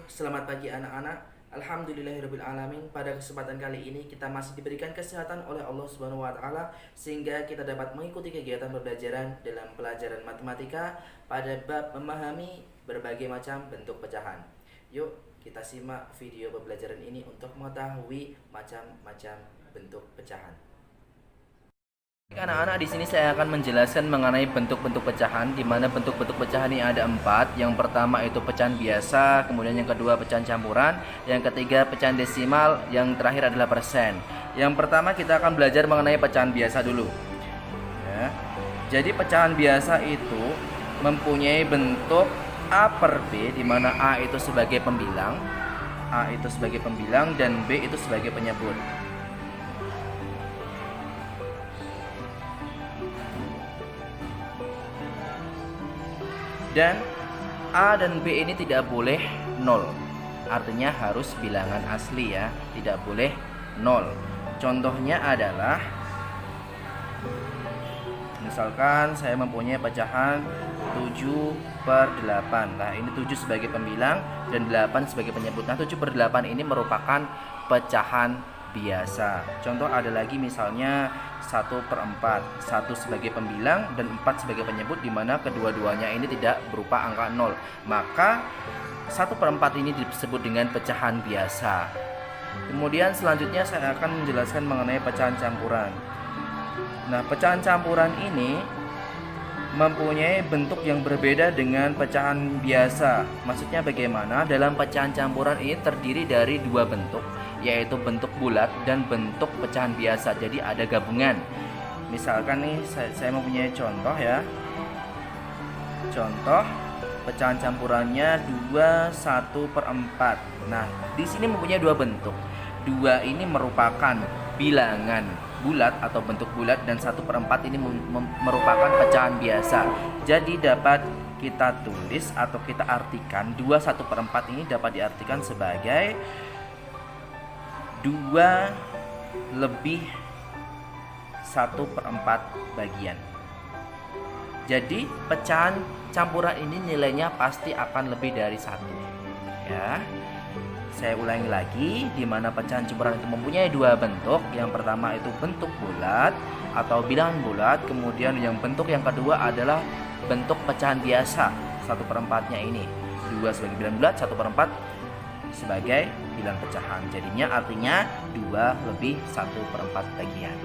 Selamat pagi anak-anak. Alhamdulillahirrabbilalamin. Pada kesempatan kali ini kita masih diberikan kesehatan oleh Allah Subhanahu wa taala sehingga kita dapat mengikuti kegiatan pembelajaran dalam pelajaran matematika pada bab memahami berbagai macam bentuk pecahan. Yuk, kita simak video pembelajaran ini untuk mengetahui macam-macam bentuk pecahan. Anak-anak, di sini saya akan menjelaskan mengenai bentuk-bentuk pecahan, di mana bentuk-bentuk pecahan ini ada 4. Yang pertama itu pecahan biasa, kemudian yang kedua pecahan campuran, yang ketiga pecahan desimal, yang terakhir adalah persen. Yang pertama kita akan belajar mengenai pecahan biasa dulu. Ya. Jadi pecahan biasa itu mempunyai bentuk A per B, di mana A itu sebagai pembilang, dan B itu sebagai penyebut. Dan A dan B ini tidak boleh 0. Artinya harus bilangan asli ya, tidak boleh 0. Contohnya adalah misalkan saya mempunyai pecahan 7/8. Nah, ini 7 sebagai pembilang dan 8 sebagai penyebut. Nah, 7/8 ini merupakan pecahan biasa. Contoh ada lagi misalnya 1/4, 1 sebagai pembilang dan 4 sebagai penyebut, di mana kedua-duanya ini tidak berupa angka 0. Maka 1/4 ini disebut dengan pecahan biasa. Kemudian selanjutnya saya akan menjelaskan mengenai pecahan campuran. Nah, pecahan campuran ini mempunyai bentuk yang berbeda dengan pecahan biasa. Maksudnya bagaimana? Dalam pecahan campuran ini terdiri dari 2 bentuk, yaitu bentuk bulat dan bentuk pecahan biasa. Jadi ada gabungan. Misalkan nih saya mempunyai contoh ya. Contoh pecahan campurannya 2/1/4. Nah, di sini mempunyai 2 bentuk. 2 ini merupakan bilangan bulat atau bentuk bulat, dan 1/4 ini merupakan pecahan biasa. Jadi dapat kita tulis atau kita artikan 2/1/4 ini dapat diartikan sebagai 2 lebih 1/4 bagian. Jadi pecahan campuran ini nilainya pasti akan lebih dari 1 ya. Saya ulangi lagi, di mana pecahan campuran itu mempunyai 2 bentuk. Yang pertama itu bentuk bulat atau bilangan bulat, kemudian yang bentuk yang kedua adalah bentuk pecahan biasa. 1/4-nya ini 2 sebagai bilangan bulat, 1/4 sebagai bilangan pecahan. Jadinya artinya 2 lebih 1/4 bagian.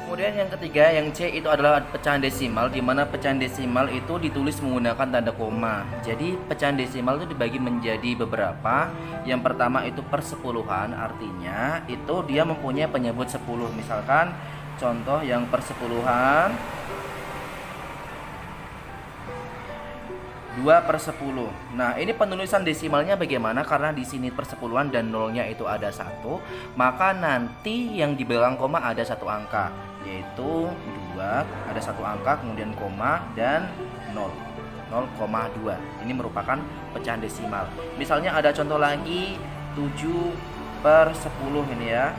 Kemudian yang ketiga, yang C itu adalah pecahan desimal, di mana pecahan desimal itu ditulis menggunakan tanda koma. Jadi pecahan desimal itu dibagi menjadi beberapa. Yang pertama itu persepuluhan, artinya itu dia mempunyai penyebut 10. Misalkan contoh yang persepuluhan 2/10. Nah, ini penulisan desimalnya bagaimana? Karena di sini persepuluhan dan nolnya itu ada 1, maka nanti yang di belakang koma ada 1 angka, yaitu 2, ada 1 angka, kemudian koma dan 0. 0,2. Ini merupakan pecahan desimal. Misalnya ada contoh lagi 7/10 ini ya.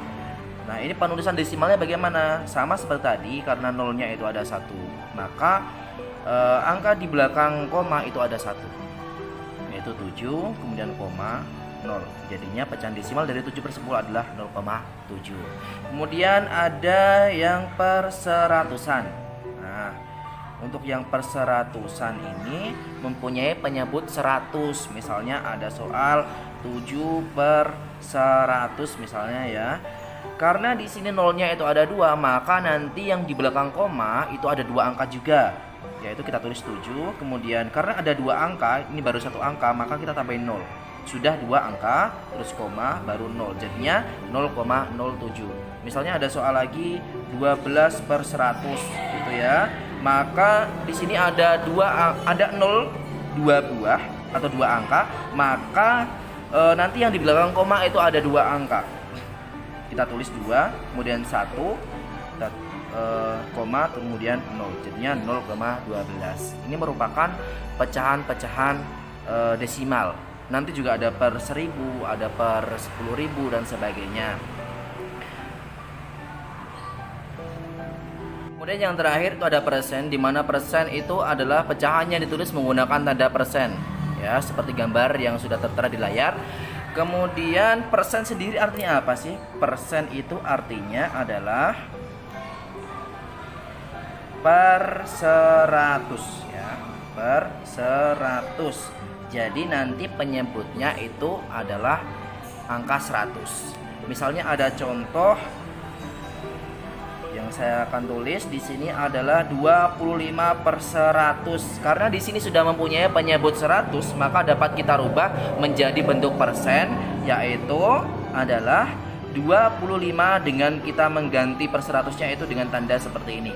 Nah, ini penulisan desimalnya bagaimana? Sama seperti tadi, karena nolnya itu ada 1, maka angka di belakang koma itu ada 1, yaitu 7, kemudian koma 0. Jadinya pecahan desimal dari 7/10 adalah 0,7. Kemudian ada yang perseratusan. Nah, untuk yang perseratusan ini mempunyai penyebut 100. Misalnya ada soal 7/100 misalnya ya. Karena di sini nolnya itu ada 2, maka nanti yang di belakang koma itu ada 2 angka juga, yaitu kita tulis 7, kemudian karena ada 2 angka, ini baru 1 angka, maka kita tambahin 0. Sudah 2 angka, terus koma, baru 0. Jadinya 0,07. Misalnya ada soal lagi 12/100 gitu ya. Maka di sini ada 0, 2 buah atau 2 angka, maka nanti yang di belakang koma itu ada 2 angka. Kita tulis 2, kemudian 1, koma, kemudian 0. Jadinya 0,12. Ini merupakan pecahan-pecahan desimal. Nanti juga ada per 1000, ada per 10.000 dan sebagainya. Kemudian yang terakhir itu ada persen, di mana persen itu adalah pecahan yang ditulis menggunakan tanda persen. Ya, seperti gambar yang sudah tertera di layar. Kemudian persen sendiri artinya apa sih? Persen itu artinya adalah per 100 ya, per 100. Jadi nanti penyebutnya itu adalah angka 100. Misalnya ada contoh yang saya akan tulis di sini adalah 25/100. Karena di sini sudah mempunyai penyebut 100, maka dapat kita rubah menjadi bentuk persen, yaitu adalah 25 dengan kita mengganti per 100-nya itu dengan tanda seperti ini.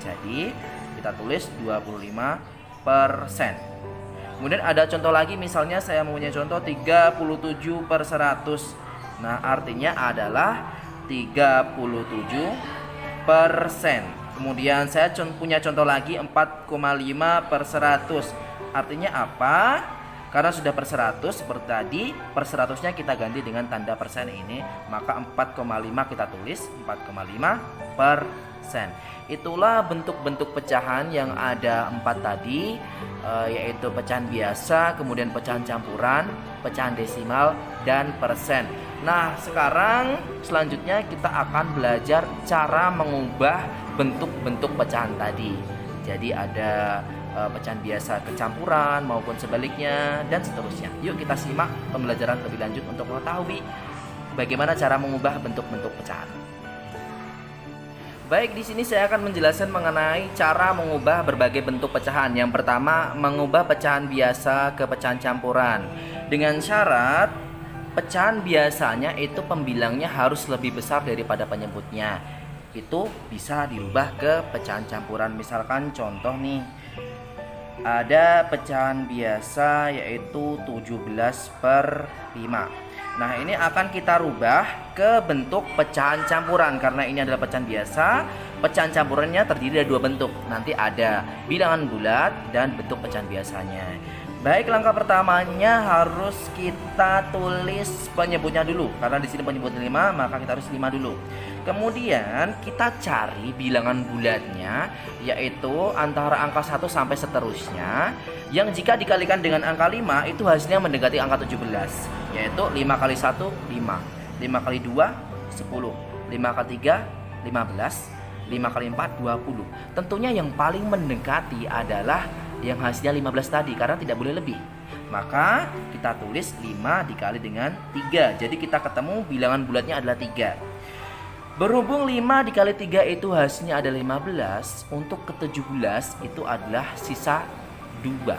Jadi kita tulis 25%. Kemudian ada contoh lagi, misalnya saya mempunyai contoh 37/100. Nah, artinya adalah 37%. Kemudian saya punya contoh lagi 4,5/100. Artinya apa? Karena sudah per 100 seperti tadi, per 100-nya kita ganti dengan tanda persen ini, maka 4,5 kita tulis 4,5%. Itulah bentuk-bentuk pecahan yang ada 4 tadi, yaitu pecahan biasa, kemudian pecahan campuran, pecahan desimal, dan persen. Nah, sekarang selanjutnya kita akan belajar cara mengubah bentuk-bentuk pecahan tadi. Jadi ada pecahan biasa ke campuran maupun sebaliknya dan seterusnya. Yuk kita simak pembelajaran lebih lanjut untuk mengetahui bagaimana cara mengubah bentuk-bentuk pecahan. Baik, di sini saya akan menjelaskan mengenai cara mengubah berbagai bentuk pecahan. Yang pertama, mengubah pecahan biasa ke pecahan campuran. Dengan syarat pecahan biasanya itu pembilangnya harus lebih besar daripada penyebutnya. Itu bisa dirubah ke pecahan campuran. Misalkan contoh nih, ada pecahan biasa yaitu 17/5. Nah, ini akan kita rubah ke bentuk pecahan campuran. Karena ini adalah pecahan biasa, pecahan campurannya terdiri dari dua bentuk. Nanti ada bilangan bulat dan bentuk pecahan biasanya. Baik, langkah pertamanya harus kita tulis penyebutnya dulu. Karena di sini penyebutnya 5, maka kita harus 5 dulu. Kemudian kita cari bilangan bulatnya, yaitu antara angka 1 sampai seterusnya, yang jika dikalikan dengan angka 5 itu hasilnya mendekati angka 17, yaitu 5 kali 1 5, 5 kali 2 10, 5 kali 3 15, 5 kali 4 20. Tentunya yang paling mendekati adalah yang hasilnya 15 tadi, karena tidak boleh lebih. Maka kita tulis 5 dikali dengan 3. Jadi kita ketemu bilangan bulatnya adalah 3. Berhubung 5 dikali 3 itu hasilnya ada 15, untuk ke-17 itu adalah sisa 2.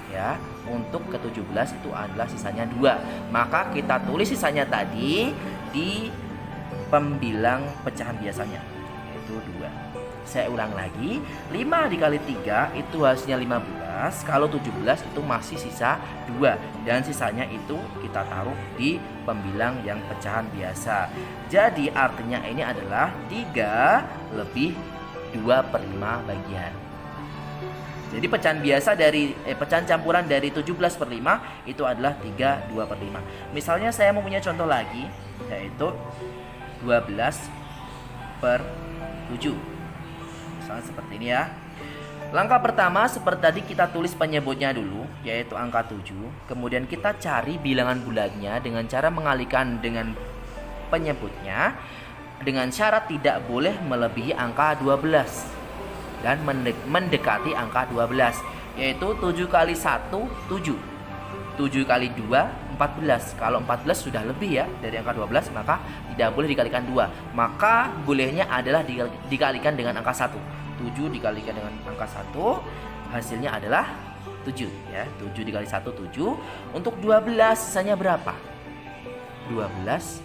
Ya, untuk ke-17 itu adalah sisanya 2. Maka kita tulis sisanya tadi di pembilang pecahan biasanya, yaitu 2. Saya ulang lagi, 5 dikali 3 itu hasilnya 15. Kalau 17 itu masih sisa 2. Dan sisanya itu kita taruh di pembilang yang pecahan biasa. Jadi artinya ini adalah 3 lebih 2/5 bagian. Jadi pecahan biasa dari pecahan campuran dari 17/5 itu adalah 3 2/5. Misalnya saya mempunyai contoh lagi, yaitu 12/7. Misalnya seperti ini ya. Langkah pertama seperti tadi, kita tulis penyebutnya dulu, yaitu angka 7. Kemudian kita cari bilangan bulatnya dengan cara mengalihkan dengan penyebutnya, dengan syarat tidak boleh melebihi angka 12 dan mendekati angka 12, yaitu 7 kali 1 7, 7 kali 2 14. Kalau 14 sudah lebih ya dari angka 12, maka tidak boleh dikalikan 2. Maka bolehnya adalah dikalikan dengan angka 1. 7 dikalikan dengan angka 1 hasilnya adalah 7 ya. 7 dikali 1 7. Untuk 12 sisanya berapa? 12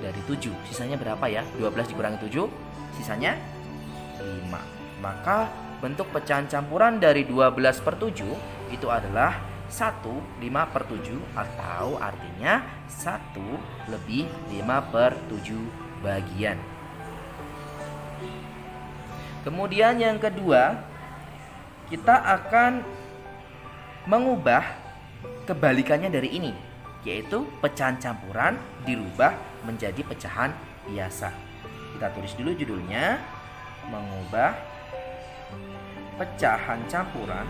dari 7 sisanya berapa ya? 12 dikurangi 7 sisanya 5. Maka bentuk pecahan campuran dari 12/7 itu adalah 1 5/7, atau artinya 1 lebih 5/7 bagian. Kemudian yang kedua, kita akan mengubah kebalikannya dari ini, yaitu pecahan campuran dirubah menjadi pecahan biasa. Kita tulis dulu judulnya, mengubah pecahan campuran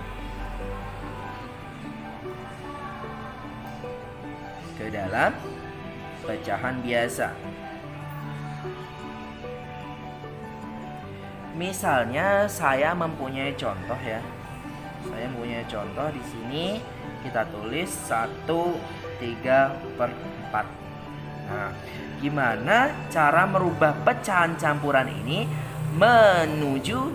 ke dalam pecahan biasa. Misalnya saya mempunyai contoh ya. Saya mempunyai contoh di sini kita tulis 1/3/4. Nah, gimana cara merubah pecahan campuran ini menuju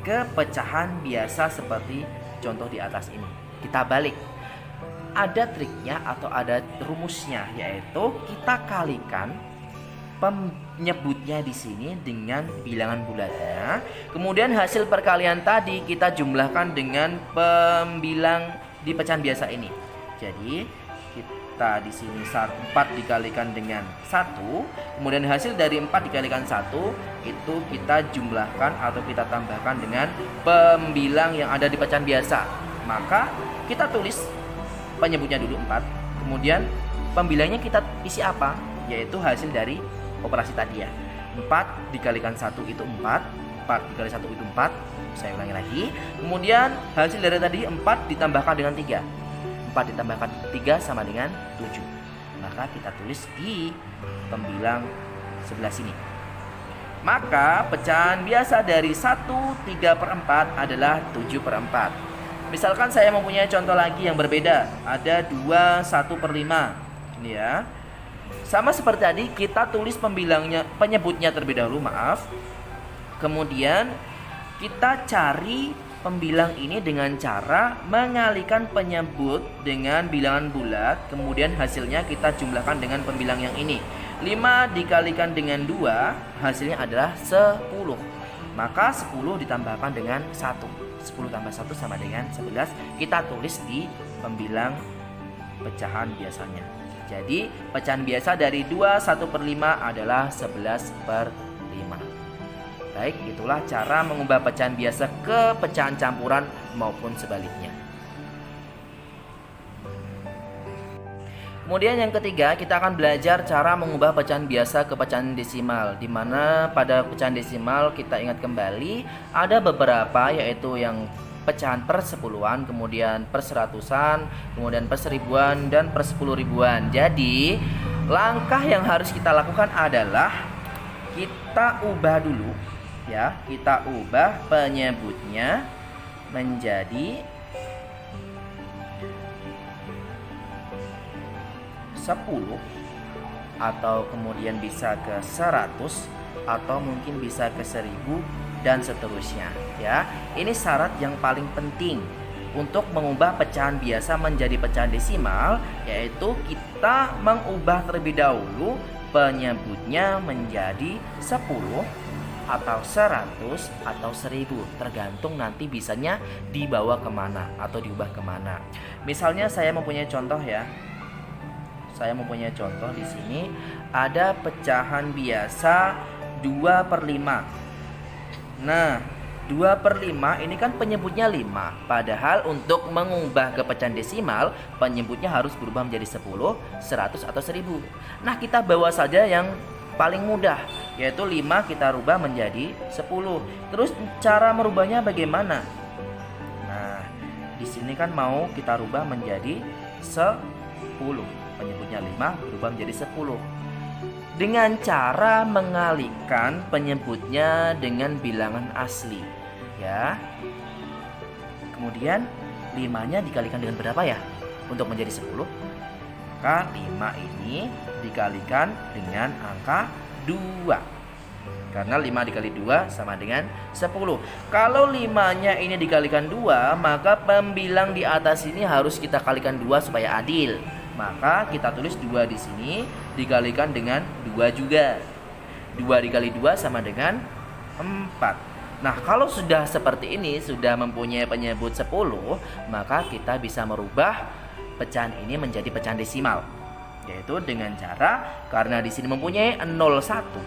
ke pecahan biasa seperti contoh di atas ini? Kita balik. Ada triknya atau ada rumusnya, yaitu kita kalikan penyebutnya di sini dengan bilangan bulatnya. Kemudian hasil perkalian tadi kita jumlahkan dengan pembilang di pecahan biasa ini. Jadi kita di sini 4 dikalikan dengan 1, kemudian hasil dari 4 dikalikan 1 itu kita jumlahkan atau kita tambahkan dengan pembilang yang ada di pecahan biasa. Maka kita tulis penyebutnya dulu 4, kemudian pembilangnya kita isi apa? Yaitu hasil dari operasi tadi ya. 4 dikalikan 1 itu 4, 4 dikali 1 itu 4. Saya ulangi lagi. Kemudian hasil dari tadi 4 ditambahkan dengan 3. 4 ditambahkan 3 sama dengan 7. Maka kita tulis di pembilang sebelah sini. Maka pecahan biasa dari 1/3/4 adalah 7/4. Misalkan saya mempunyai contoh lagi yang berbeda. Ada 2/1/5. Ini ya. Sama seperti tadi, kita tulis pembilangnya, penyebutnya terlebih dahulu, maaf. Kemudian kita cari pembilang ini dengan cara mengalihkan penyebut dengan bilangan bulat. Kemudian hasilnya kita jumlahkan dengan pembilang yang ini. 5 dikalikan dengan 2, hasilnya adalah 10. Maka 10 ditambahkan dengan 1. 10 tambah 1 sama dengan 11. Kita tulis di pembilang pecahan biasanya. Jadi pecahan biasa dari 2/1/5 adalah 11/5. Baik, itulah cara mengubah pecahan biasa ke pecahan campuran maupun sebaliknya. Kemudian yang ketiga, kita akan belajar cara mengubah pecahan biasa ke pecahan desimal, di mana pada pecahan desimal kita ingat kembali ada beberapa, yaitu yang pecahan per 10-an, kemudian per 100-an, kemudian per 1000-an dan per 10.000-an. Jadi langkah yang harus kita lakukan adalah kita ubah dulu ya, kita ubah penyebutnya menjadi 10 atau kemudian bisa ke 100 atau mungkin bisa ke 1000 dan seterusnya ya. Ini syarat yang paling penting untuk mengubah pecahan biasa menjadi pecahan desimal, yaitu kita mengubah terlebih dahulu penyebutnya menjadi 10 atau 100 atau 1000, tergantung nanti bisanya dibawa kemana atau diubah kemana. Misalnya saya mempunyai contoh ya. Saya mempunyai contoh di sini ada pecahan biasa 2/5. Nah, 2/5 ini kan penyebutnya 5. Padahal untuk mengubah ke pecahan desimal, penyebutnya harus berubah menjadi 10, 100 atau 1000. Nah, kita bawa saja yang paling mudah, yaitu 5 kita rubah menjadi 10. Terus cara merubahnya bagaimana? Nah, di sini kan mau kita rubah menjadi 10. Penyebutnya 5 berubah menjadi 10 dengan cara mengalihkan penyebutnya dengan bilangan asli ya. Kemudian 5-nya dikalikan dengan berapa ya untuk menjadi 10? Maka 5 ini dikalikan dengan angka 2, karena 5 dikali 2 sama dengan 10. Kalau 5-nya ini dikalikan 2, maka pembilang di atas ini harus kita kalikan 2 supaya adil. Maka kita tulis 2 di sini dikalikan dengan 2 juga. 2 dikali 2 sama dengan 4. Nah, kalau sudah seperti ini, sudah mempunyai penyebut 10, maka kita bisa merubah pecahan ini menjadi pecahan desimal, yaitu dengan cara, karena di sini mempunyai 01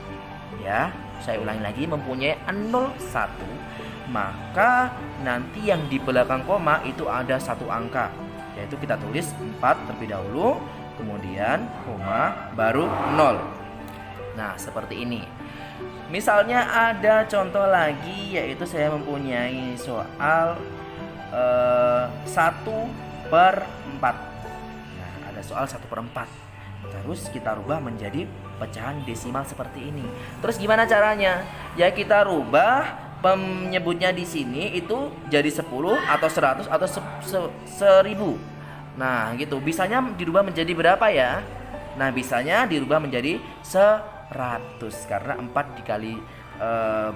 ya. Saya ulangi lagi, mempunyai 01, maka nanti yang di belakang koma itu ada satu angka, yaitu kita tulis 4 terlebih dahulu, kemudian koma, baru 0. Nah, seperti ini. Misalnya ada contoh lagi, yaitu saya mempunyai soal 1/4. Nah, ada soal 1/4. Terus kita rubah menjadi pecahan desimal seperti ini. Terus gimana caranya? Ya kita rubah penyebutnya di sini itu jadi 10 atau 100 atau 1000. Nah, gitu. Bisanya dirubah menjadi berapa ya? Nah, bisanya dirubah menjadi 100 karena 4 dikali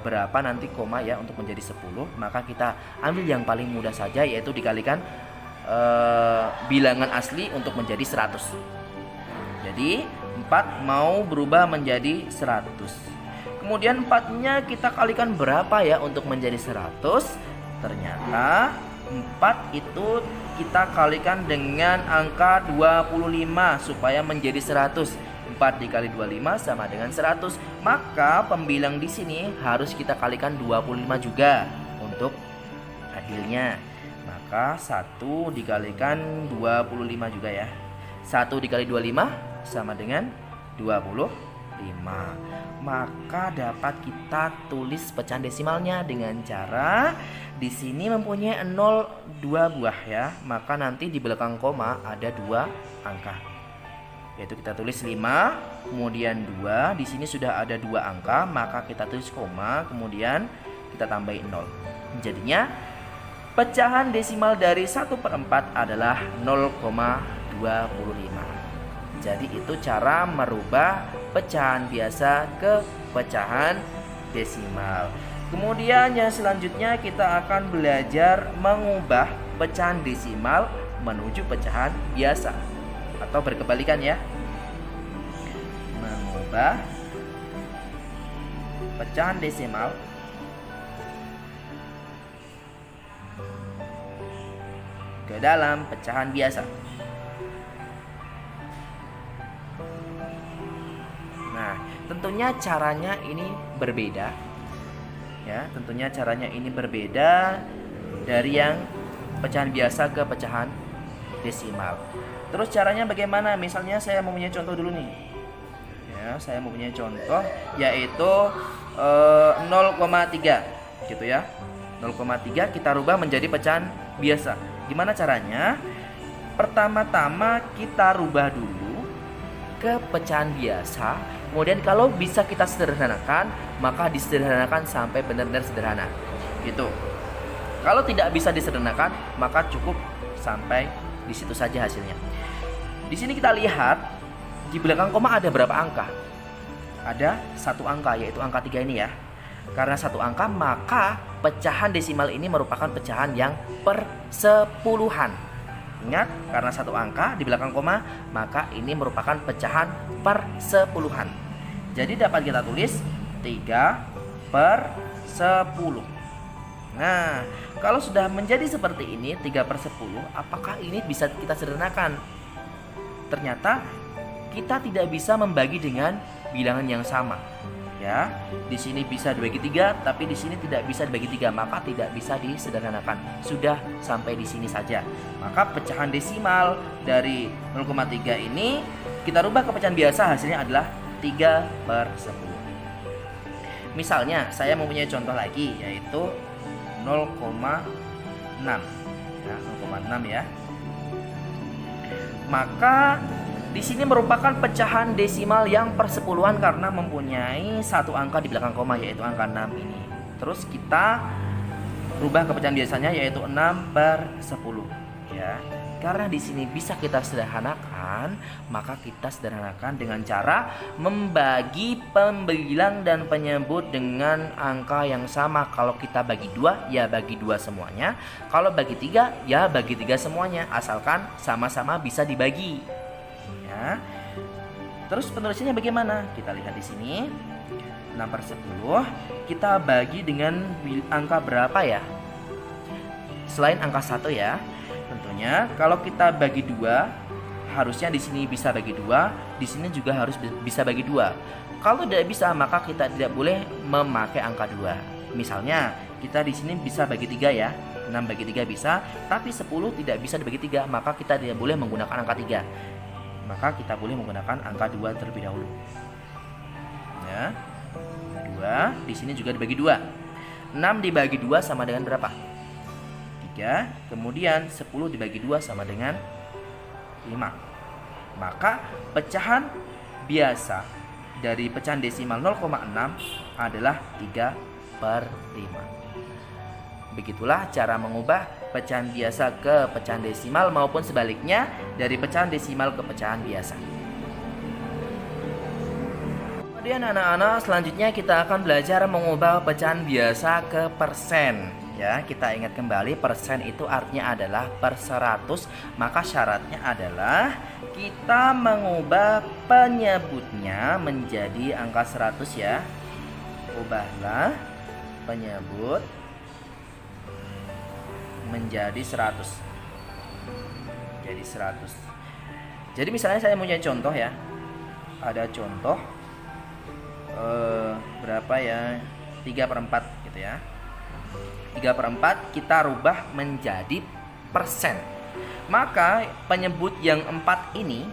berapa nanti koma ya untuk menjadi 10. Maka kita ambil yang paling mudah saja, yaitu dikalikan bilangan asli untuk menjadi 100. Jadi 4 mau berubah menjadi 100. Kemudian 4-nya kita kalikan berapa ya untuk menjadi 100? Ternyata 4 itu kita kalikan dengan angka 25 supaya menjadi 100. 4 dikali 25 sama dengan 100. Maka pembilang di sini harus kita kalikan 25 juga untuk adilnya. Maka 1 dikalikan 25 juga ya. 1 dikali 25 sama dengan 25. Maka dapat kita tulis pecahan desimalnya dengan cara di sini mempunyai 0 2 buah ya. Maka nanti di belakang koma ada 2 angka. Yaitu kita tulis 5, kemudian 2. Di sini sudah ada 2 angka, maka kita tulis koma, kemudian kita tambahin 0. Jadinya pecahan desimal dari 1/4 adalah 0,25. Jadi itu cara merubah pecahan biasa ke pecahan desimal. Kemudian yang selanjutnya kita akan belajar mengubah pecahan desimal menuju pecahan biasa atau berkebalikan ya. Mengubah pecahan desimal ke dalam pecahan biasa. Nah, tentunya caranya ini berbeda. Ya, tentunya caranya ini berbeda dari yang pecahan biasa ke pecahan desimal. Terus caranya bagaimana? Misalnya saya mempunyai contoh dulu nih. Ya, saya mempunyai contoh yaitu 0,3 gitu ya. 0,3 kita rubah menjadi pecahan biasa. Gimana caranya? Pertama-tama kita rubah dulu ke pecahan biasa. Kemudian kalau bisa kita sederhanakan, maka disederhanakan sampai benar-benar sederhana. Gitu. Kalau tidak bisa disederhanakan, maka cukup sampai di situ saja hasilnya. Di sini kita lihat di belakang koma ada berapa angka? Ada 1 angka, yaitu angka 3 ini ya. Karena 1 angka, maka pecahan desimal ini merupakan pecahan yang persepuluhan. Ingat, karena 1 angka di belakang koma, maka ini merupakan pecahan persepuluhan. Jadi dapat kita tulis 3/10. Nah, kalau sudah menjadi seperti ini 3/10, apakah ini bisa kita sederhanakan? Ternyata kita tidak bisa membagi dengan bilangan yang sama. Ya, di sini bisa dibagi 3, tapi di sini tidak bisa dibagi 3, maka tidak bisa disederhanakan. Sudah sampai di sini saja. Maka pecahan desimal dari 0,3 ini kita rubah ke pecahan biasa, hasilnya adalah 3/10. Misalnya saya mempunyai contoh lagi yaitu 0,6. Ya, 0,6 ya. Maka di sini merupakan pecahan desimal yang persepuluhan karena mempunyai 1 angka di belakang koma, yaitu angka 6 ini. Terus kita rubah ke pecahan biasanya yaitu 6/10 ya. Karena di sini bisa kita sederhanakan, maka kita sederhanakan dengan cara membagi pembilang dan penyebut dengan angka yang sama. Kalau kita bagi 2, ya bagi 2 semuanya. Kalau bagi 3, ya bagi 3 semuanya, asalkan sama-sama bisa dibagi. Ya. Terus penulisannya bagaimana? Kita lihat di sini. 6/10 kita bagi dengan angka berapa ya? Selain angka 1 ya. Tentunya kalau kita bagi 2, harusnya di sini bisa bagi 2, di sini juga harus bisa bagi 2. Kalau tidak bisa, maka kita tidak boleh memakai angka 2. Misalnya, kita di sini bisa bagi 3 ya. 6 bagi 3 bisa, tapi 10 tidak bisa dibagi 3, maka kita tidak boleh menggunakan angka 3. Maka kita boleh menggunakan angka 2 terlebih dahulu. Ya. 2 2, di sini juga dibagi 2. 6 dibagi 2 sama dengan berapa? 3. Kemudian 10 dibagi 2 sama dengan 5. Maka pecahan biasa dari pecahan desimal 0,6 adalah 3/5. Begitulah cara mengubah pecahan biasa ke pecahan desimal maupun sebaliknya dari pecahan desimal ke pecahan biasa. Kemudian anak-anak, selanjutnya kita akan belajar mengubah pecahan biasa ke persen. Ya, kita ingat kembali, persen itu artinya adalah per 100. Maka syaratnya adalah kita mengubah penyebutnya menjadi angka 100 ya. Ubahlah penyebut menjadi 100. Jadi 100. Jadi misalnya saya punya contoh ya. Ada contoh berapa ya? 3/4 gitu ya. 3/4 kita rubah menjadi persen. Maka penyebut yang 4 ini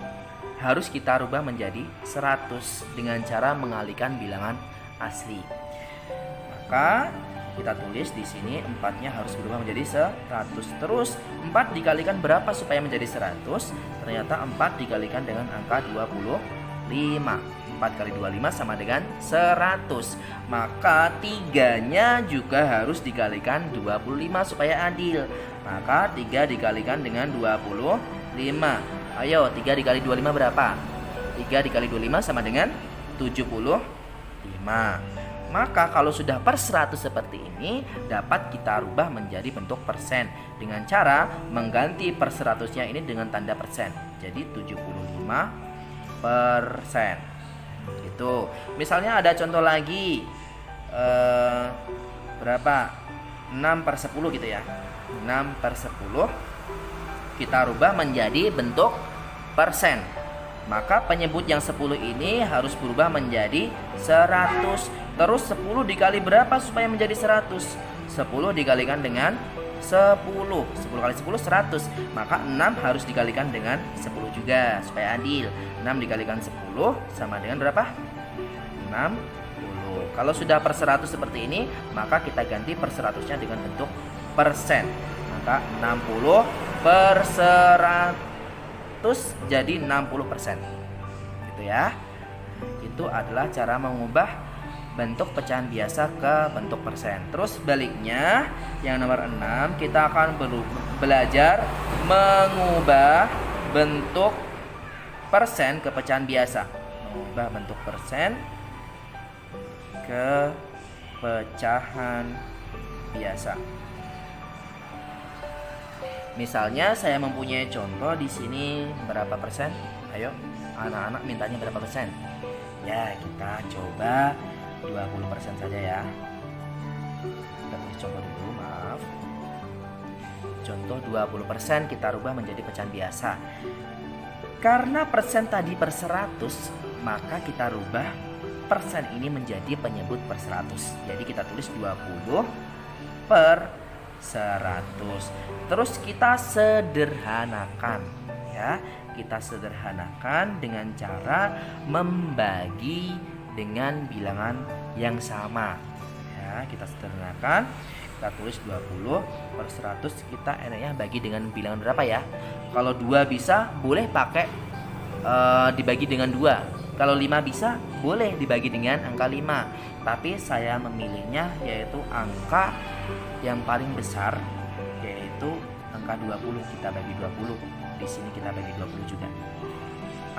harus kita rubah menjadi 100 dengan cara mengalihkan bilangan asli. Maka kita tulis di sini 4-nya harus berubah menjadi 100. Terus 4 dikalikan berapa supaya menjadi 100? Ternyata 4 dikalikan dengan angka 25. 4 kali 25 sama dengan 100. Maka 3-nya juga harus dikalikan 25 supaya adil. Maka 3 dikalikan dengan 25. Ayo, 3 dikali 25 berapa? 3 dikali 25 sama dengan 75. Maka kalau sudah per 100 seperti ini, dapat kita rubah menjadi bentuk persen dengan cara mengganti per 100-nya ini dengan tanda persen. Jadi 75%. Itu. Misalnya ada contoh lagi, berapa? 6/10 gitu ya. 6/10 kita rubah menjadi bentuk persen. Maka penyebut yang 10 ini harus berubah menjadi 100. Terus 10 dikali berapa supaya menjadi 100? 10 dikalikan dengan 10. 10 kali 10 100. Maka 6 harus dikalikan dengan 10 juga supaya adil. 6 dikalikan 10 sama dengan berapa? 60. Kalau sudah per 100 seperti ini, maka kita ganti per 100-nya dengan bentuk persen. Maka 60 per 100 jadi 60%. Gitu ya. Itu adalah cara mengubah bentuk pecahan biasa ke bentuk persen. Terus baliknya, yang nomor 6, kita akan belajar mengubah bentuk persen ke pecahan biasa. Mengubah bentuk persen ke pecahan biasa. Misalnya saya mempunyai contoh di sini berapa persen? Ayo, anak-anak mintanya berapa persen? Ya, kita coba 20% saja ya. Kita tulis contoh dulu, maaf. Contoh 20% kita rubah menjadi pecahan biasa. Karena persen tadi per 100, maka kita rubah persen ini menjadi penyebut per 100. Jadi kita tulis 20 per 100. Terus kita sederhanakan ya. Kita sederhanakan dengan cara membagi dengan bilangan yang sama. Ya, kita sederhanakan. Kita tulis 20 per 100. Kita enaknya bagi dengan bilangan berapa ya? Kalau 2 bisa, boleh pakai dibagi dengan 2. Kalau 5 bisa, boleh dibagi dengan angka 5. Tapi saya memilihnya yaitu angka yang paling besar, yaitu angka 20. Kita bagi 20. Di sini kita bagi 20 juga.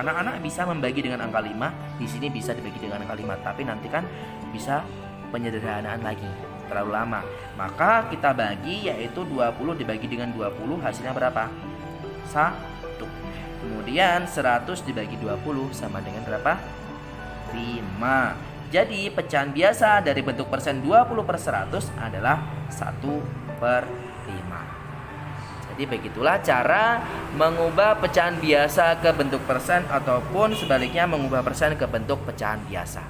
Anak-anak bisa membagi dengan angka 5, di sini bisa dibagi dengan angka 5, tapi nanti kan bisa penyederhanaan lagi, terlalu lama. Maka kita bagi yaitu 20 dibagi dengan 20, hasilnya berapa? 1. Kemudian 100 dibagi 20 sama dengan berapa? 5. Jadi pecahan biasa dari bentuk persen 20 per 100 adalah 1/5. Jadi begitulah cara mengubah pecahan biasa ke bentuk persen ataupun sebaliknya mengubah persen ke bentuk pecahan biasa.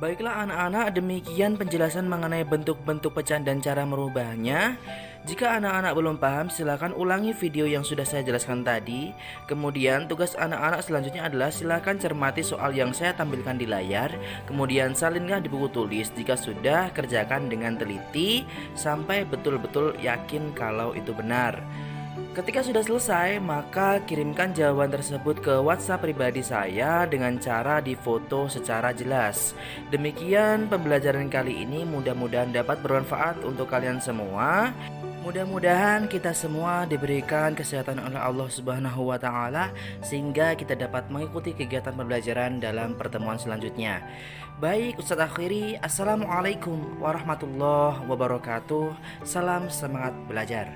Baiklah anak-anak, demikian penjelasan mengenai bentuk-bentuk pecahan dan cara merubahnya. Jika anak-anak belum paham, silakan ulangi video yang sudah saya jelaskan tadi. Kemudian tugas anak-anak selanjutnya adalah silakan cermati soal yang saya tampilkan di layar. Kemudian salinkan di buku tulis. Jika sudah, kerjakan dengan teliti sampai betul-betul yakin kalau itu benar. Ketika sudah selesai, maka kirimkan jawaban tersebut ke WhatsApp pribadi saya dengan cara difoto secara jelas. Demikian pembelajaran kali ini, mudah-mudahan dapat bermanfaat untuk kalian semua. Mudah-mudahan kita semua diberikan kesehatan oleh Allah Subhanahu wa taala sehingga kita dapat mengikuti kegiatan pembelajaran dalam pertemuan selanjutnya. Baik, Ustadz akhiri, Assalamualaikum warahmatullahi wabarakatuh. Salam semangat belajar.